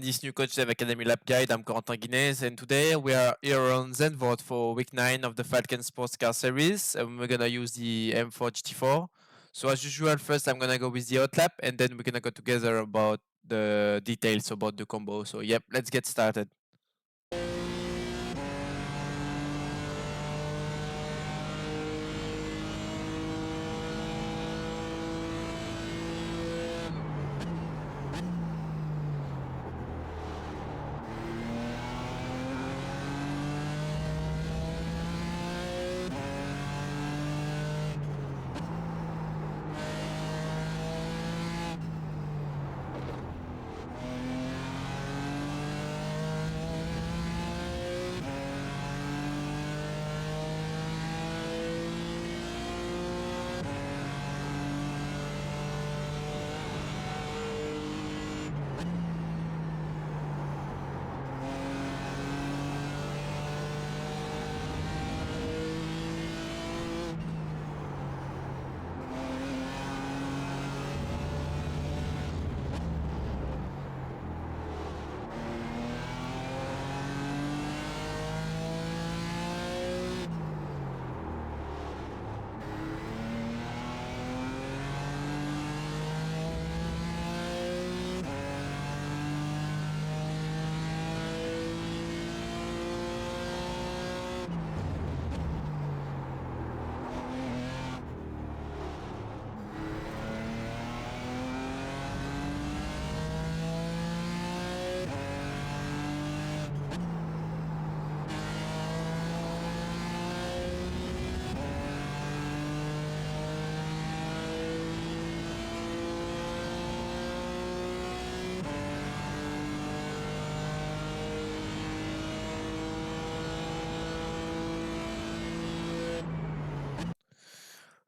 this new Coach Dev Academy Lab Guide. I'm Corentin Guinez, and today we are here on Zandvoort for week 9 of the Falcon Sports Car Series, and we're gonna use the M4 GT4. So as usual, first I'm gonna go with the hot lap, and then we're gonna go together about the details about the combo. So yep, let's get started.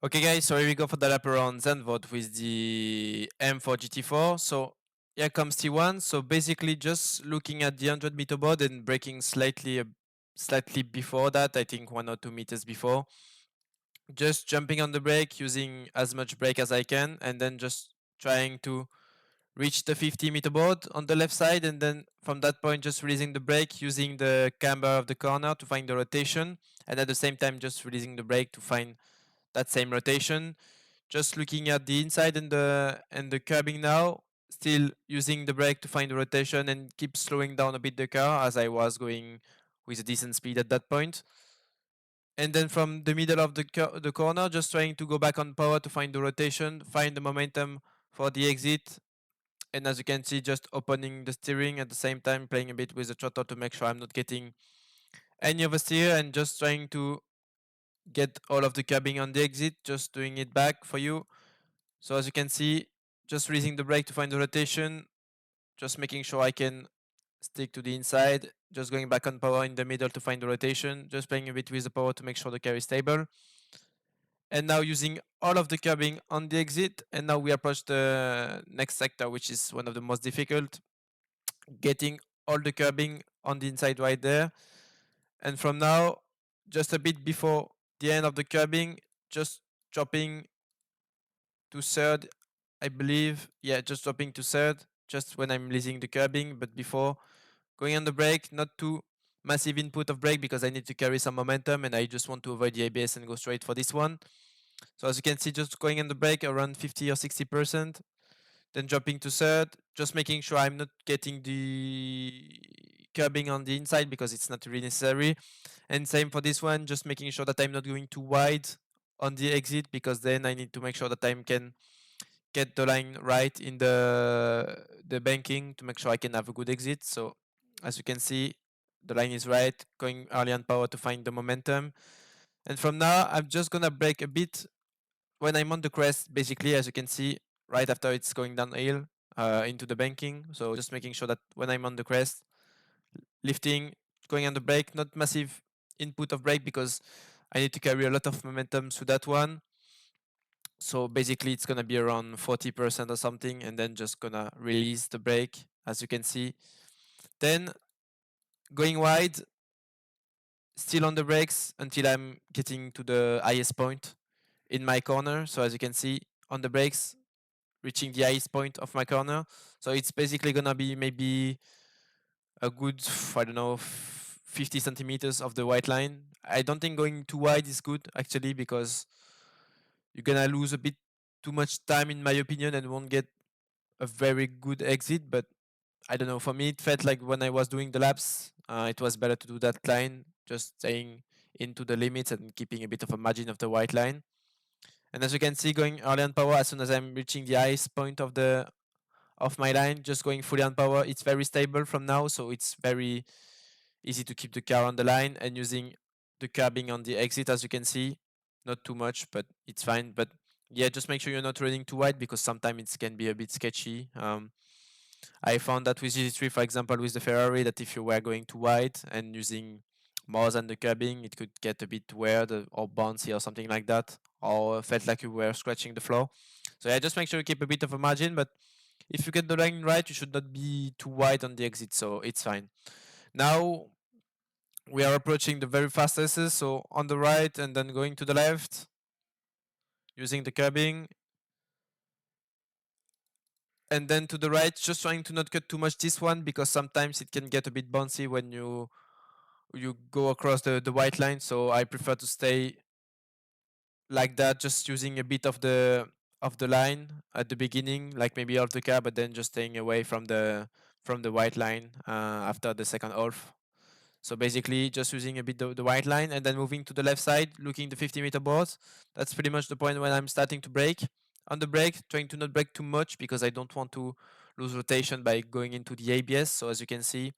Okay guys, so here we go for the lap around Zandvoort with the M4 GT4. So here comes T1. So basically just looking at the 100-meter board and braking slightly before that, I think 1 or 2 meters before. Just jumping on the brake, using as much brake as I can, and then just trying to reach the 50-meter board on the left side, and then from that point just releasing the brake, using the camber of the corner to find the rotation, and at the same time just releasing the brake to find that same rotation. Just looking at the inside and the curbing now, still using the brake to find the rotation and keep slowing down a bit the car as I was going with a decent speed at that point. And then from the middle of the corner, just trying to go back on power to find the rotation, find the momentum for the exit. And as you can see, just opening the steering at the same time, playing a bit with the throttle to make sure I'm not getting any oversteer, and just trying to get all of the curbing on the exit, just doing it back for you. So as you can see, just releasing the brake to find the rotation, just making sure I can stick to the inside, just going back on power in the middle to find the rotation, just playing a bit with the power to make sure the car is stable. And now using all of the curbing on the exit, and now we approach the next sector, which is one of the most difficult, getting all the curbing on the inside right there. And from now, just a bit before the end of the curbing, just dropping to third, I believe. Yeah, just dropping to third, just when I'm releasing the curbing, but before going on the brake, not too massive input of brake because I need to carry some momentum and I just want to avoid the ABS and go straight for this one. So as you can see, just going on the brake around 50 or 60%, then dropping to third, just making sure I'm not getting the curbing on the inside because it's not really necessary. And same for this one, just making sure that I'm not going too wide on the exit because then I need to make sure that I can get the line right in the banking to make sure I can have a good exit. So as you can see, the line is right, going early on power to find the momentum. And from now, I'm just gonna brake a bit when I'm on the crest, basically, as you can see, right after it's going downhill into the banking. So just making sure that when I'm on the crest, lifting, going on the brake, not massive input of brake because I need to carry a lot of momentum through that one. So basically it's gonna be around 40% or something, and then just gonna release the brake, as you can see. Then going wide, still on the brakes until I'm getting to the highest point in my corner. So as you can see, on the brakes, reaching the highest point of my corner. So it's basically gonna be maybe a good, I don't know, 50 centimeters of the white line. I don't think going too wide is good actually, because you're gonna lose a bit too much time in my opinion and won't get a very good exit. But I don't know, for me it felt like when I was doing the laps, it was better to do that line, just staying into the limits and keeping a bit of a margin of the white line. And as you can see, going early on power, as soon as I'm reaching the highest point of my line, just going fully on power, it's very stable from now, so it's very easy to keep the car on the line, and using the curbing on the exit, as you can see, not too much, but it's fine. But yeah, just make sure you're not running too wide, because sometimes it can be a bit sketchy. I found that with GT3, for example, with the Ferrari, that if you were going too wide and using more than the curbing, it could get a bit weird or bouncy or something like that, or felt like you were scratching the floor. So yeah, just make sure you keep a bit of a margin, but if you get the line right, you should not be too wide on the exit, so it's fine. Now we are approaching the very fast S's, so on the right and then going to the left, using the curbing, and then to the right, just trying to not cut too much this one, because sometimes it can get a bit bouncy when you go across the white line. So I prefer to stay like that, just using a bit of the line at the beginning, like maybe off the car, but then just staying away from the white line after the second half. So basically just using a bit the white line and then moving to the left side, looking the 50-meter boards. That's pretty much the point when I'm starting to brake. On the brake, trying to not brake too much, because I don't want to lose rotation by going into the ABS. So as you can see,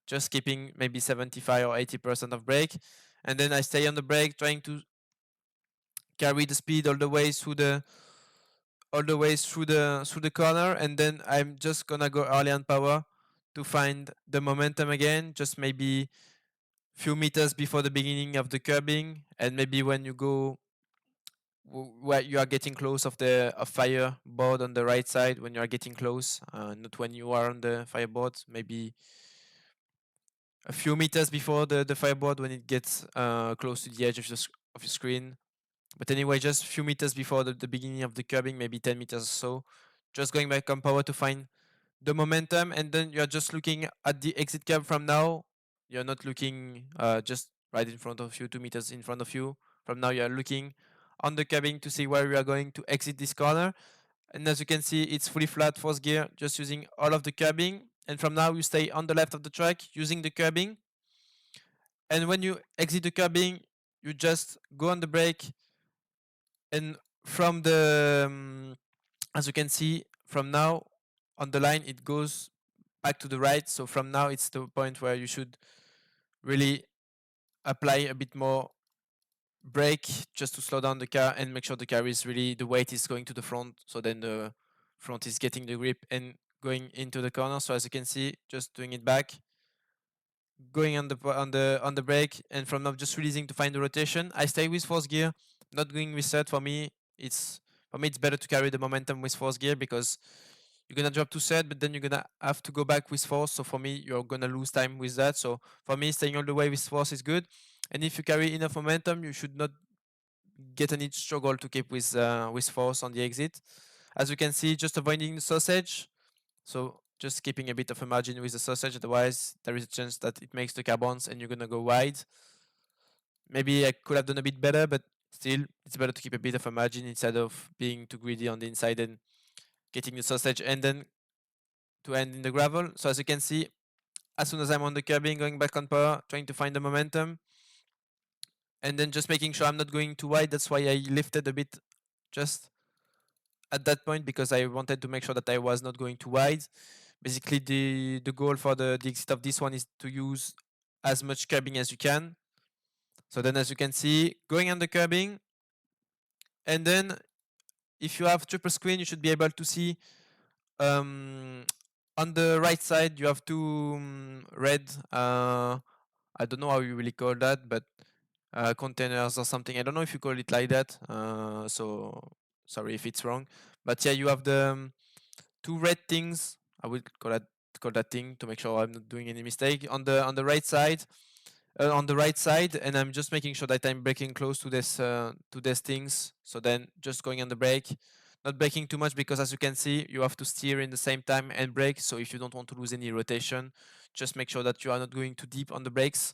just keeping maybe 75 or 80% of brake. And then I stay on the brake, trying to carry the speed all the way through the corner, and then I'm just gonna go early on power to find the momentum again, just maybe few meters before the beginning of the curbing, and maybe when you go where you are getting close of the fireboard on the right side, when you are getting close, not when you are on the fireboard, maybe a few meters before the fireboard, when it gets close to the edge of your screen. But anyway, just a few meters before the beginning of the curbing, maybe 10 meters or so, just going back on power to find the momentum, and then you're just looking at the exit curve from now. You're not looking just right in front of you, 2 meters in front of you. From now, you're looking on the curbing to see where we are going to exit this corner. And as you can see, it's fully flat fourth gear, just using all of the curbing. And from now, you stay on the left of the track using the curbing. And when you exit the curbing, you just go on the brake. And from as you can see, from now on the line, it goes back to the right. So from now, it's the point where you should really apply a bit more brake, just to slow down the car and make sure the car is really, the weight is going to the front. So then the front is getting the grip and going into the corner. So as you can see, just doing it back, going on the brake, and from now just releasing to find the rotation. I stay with fourth gear, not going with third. It's for me it's better to carry the momentum with fourth gear, because you're gonna drop to third, but then you're gonna have to go back with fourth. So for me, you're gonna lose time with that. So for me, staying all the way with fourth is good. And if you carry enough momentum, you should not get any struggle to keep with fourth on the exit. As you can see, just avoiding the sausage. So just keeping a bit of a margin with the sausage, otherwise there is a chance that it makes the car bounce and you're gonna go wide. Maybe I could have done a bit better, but still, it's better to keep a bit of a margin instead of being too greedy on the inside and getting the sausage and then to end in the gravel. So as you can see, as soon as I'm on the curbing, going back on power, trying to find the momentum, and then just making sure I'm not going too wide. That's why I lifted a bit just at that point, because I wanted to make sure that I was not going too wide. Basically, the goal for the exit of this one is to use as much curbing as you can. So then, as you can see, going on the curbing, and then if you have triple screen, you should be able to see um, on the right side you have two red. I don't know how you really call that, but containers or something. I don't know if you call it like that. So sorry if it's wrong. But yeah, you have the two red things. I would call that thing to make sure I'm not doing any mistake on the right side. On the right side, and I'm just making sure that I'm braking close to this to these things. So then just going on the brake Not braking too much because, as you can see, you have to steer in the same time and brake. So if you don't want to lose any rotation, just make sure that you are not going too deep on the brakes.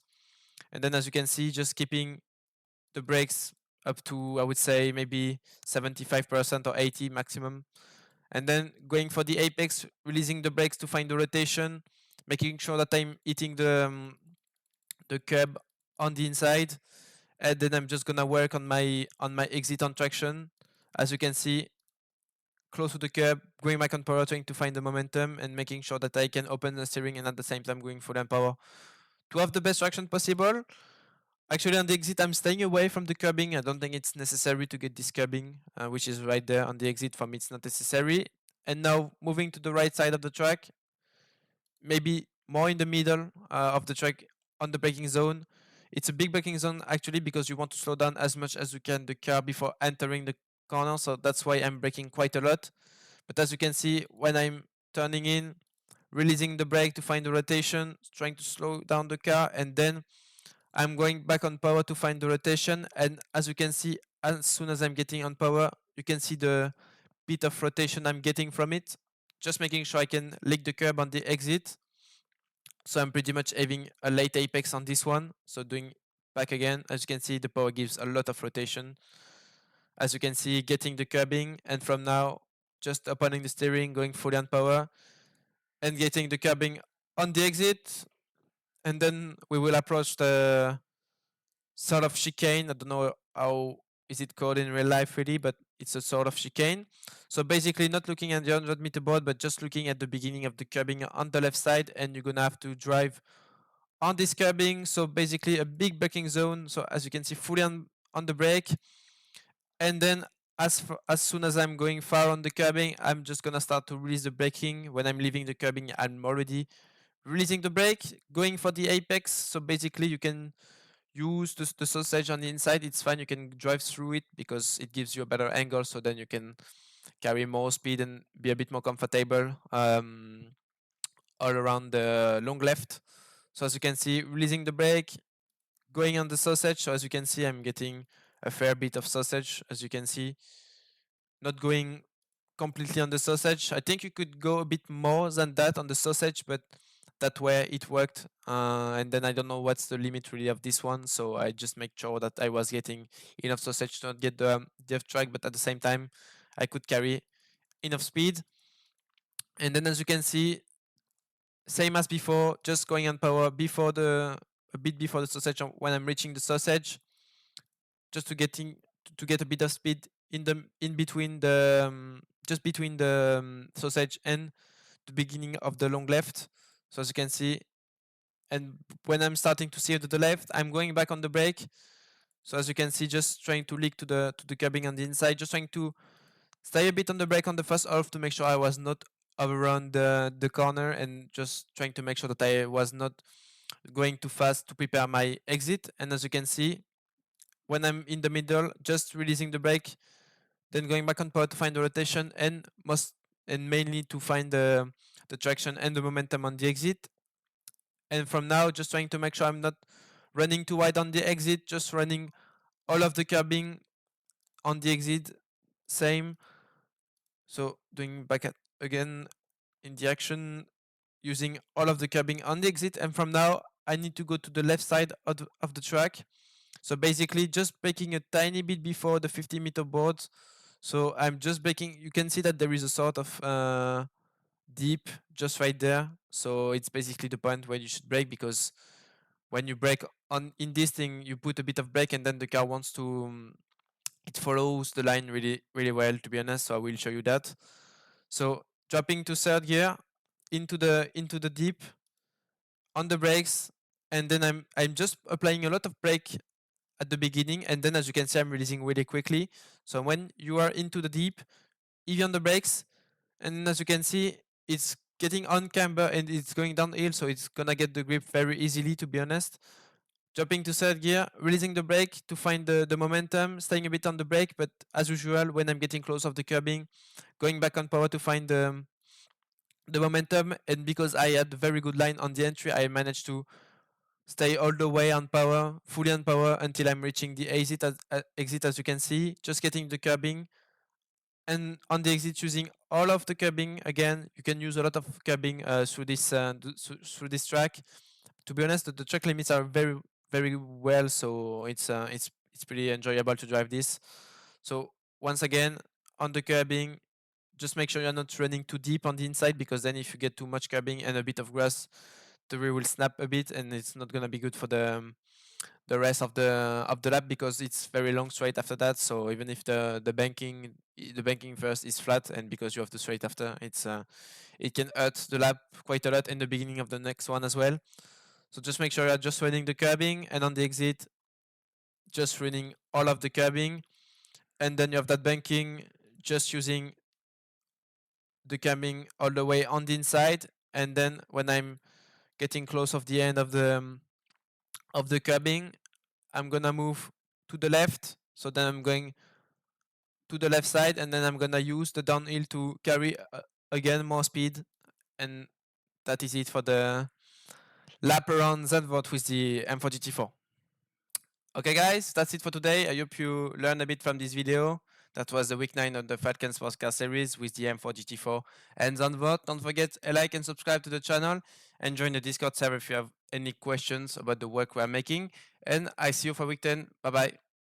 And then, as you can see, just keeping the brakes up to, I would say, maybe 75% or 80 maximum. And then going for the apex, releasing the brakes to find the rotation, making sure that I'm hitting the curb on the inside. And then I'm just gonna work on my exit on traction. As you can see, close to the curb, going back on power, trying to find the momentum and making sure that I can open the steering and at the same time going full on power to have the best traction possible. Actually, on the exit, I'm staying away from the curbing. I don't think it's necessary to get this curbing, which is right there on the exit. For me, it's not necessary. And now moving to the right side of the track, maybe more in the middle of the track on the braking zone. It's a big braking zone actually because you want to slow down as much as you can the car before entering the corner. So that's why I'm braking quite a lot. But as you can see, when I'm turning in, releasing the brake to find the rotation, trying to slow down the car, and then I'm going back on power to find the rotation. And as you can see, as soon as I'm getting on power, you can see the bit of rotation I'm getting from it. Just making sure I can lick the curb on the exit. So I'm pretty much having a late apex on this one. So doing back again, as you can see, the power gives a lot of rotation. As you can see, getting the curbing, and from now, just opening the steering, going fully on power, and getting the curbing on the exit. And then we will approach the sort of chicane. I don't know how is it called in real life really, but it's a sort of chicane. So basically not looking at the 100-meter board, but just looking at the beginning of the curbing on the left side, and you're gonna have to drive on this curbing. So basically a big braking zone. So as you can see, fully on the brake. And then as soon as I'm going far on the curbing, I'm just gonna start to release the braking. When I'm leaving the curbing, I'm already releasing the brake, going for the apex. So basically you can use the sausage on the inside. It's fine, you can drive through it because it gives you a better angle, so then you can carry more speed and be a bit more comfortable all around the long left. So as you can see, releasing the brake, going on the sausage. So as you can see, I'm getting a fair bit of sausage. As you can see, not going completely on the sausage. I think you could go a bit more than that on the sausage, but that way it worked. And then I don't know what's the limit really of this one, so I just make sure that I was getting enough sausage to not get the death track, but at the same time I could carry enough speed. And then as you can see, same as before, just going on power before a bit before the sausage when I'm reaching the sausage, just to get a bit of speed in between the just between the sausage and the beginning of the long left. So as you can see, and when I'm starting to steer to the left, I'm going back on the brake. So as you can see, just trying to leak to the curbing on the inside, just trying to stay a bit on the brake on the first half to make sure I was not overrun the corner, and just trying to make sure that I was not going too fast to prepare my exit. And as you can see, when I'm in the middle, just releasing the brake, then going back on power to find the rotation, and mainly to find the traction and the momentum on the exit. And from now, just trying to make sure I'm not running too wide on the exit, just running all of the curbing on the exit, same. So doing back at again in the action, using all of the curbing on the exit. And from now, I need to go to the left side of the track. So basically just braking a tiny bit before the 50-meter board. So I'm just braking. You can see that there is a sort of deep just right there. So it's basically the point where you should brake, because when you brake on in this thing, you put a bit of brake and then the car wants to it follows the line really well, to be honest. So I will show you that. So dropping to third gear into the deep on the brakes, and then I'm just applying a lot of brake at the beginning, and then as you can see, I'm releasing really quickly. So when you are into the deep, even on the brakes, and as you can see, it's getting on camber and it's going downhill, so it's gonna get the grip very easily, to be honest. Jumping to third gear, releasing the brake to find the momentum, staying a bit on the brake, but as usual, when I'm getting close of the curbing, going back on power to find the momentum. And because I had a very good line on the entry, I managed to stay all the way on power, fully on power, until I'm reaching the exit as you can see, just getting the curbing And on the exit, using all of the curbing again. You can use a lot of curbing through this track. To be honest, the track limits are very well, so it's pretty enjoyable to drive this. So once again, on the curbing, just make sure you're not running too deep on the inside, because then if you get too much curbing and a bit of grass, the rear will snap a bit, and it's not gonna be good for the rest of the lap, because it's very long straight after that. So even if the banking first is flat, and because you have the straight after, it can hurt the lap quite a lot in the beginning of the next one as well. So just make sure you're just running the curbing, and on the exit, just running all of the curbing, and then you have that banking, just using the curbing all the way on the inside, and then when I'm getting close of the end of the curbing, I'm gonna move to the left. So then I'm going to the left side, and then I'm gonna use the downhill to carry again more speed, and that is it for the lap around Zandvoort with the M4 GT4. Okay, guys, that's it for today. I hope you learned a bit from this video. That was the week 9 of the Falcon Sports Car Series with the M4 GT4 and Zandvoort. Don't forget to like and subscribe to the channel, and join the Discord server if you have any questions about the work we are making. And I see you for week 10. Bye bye.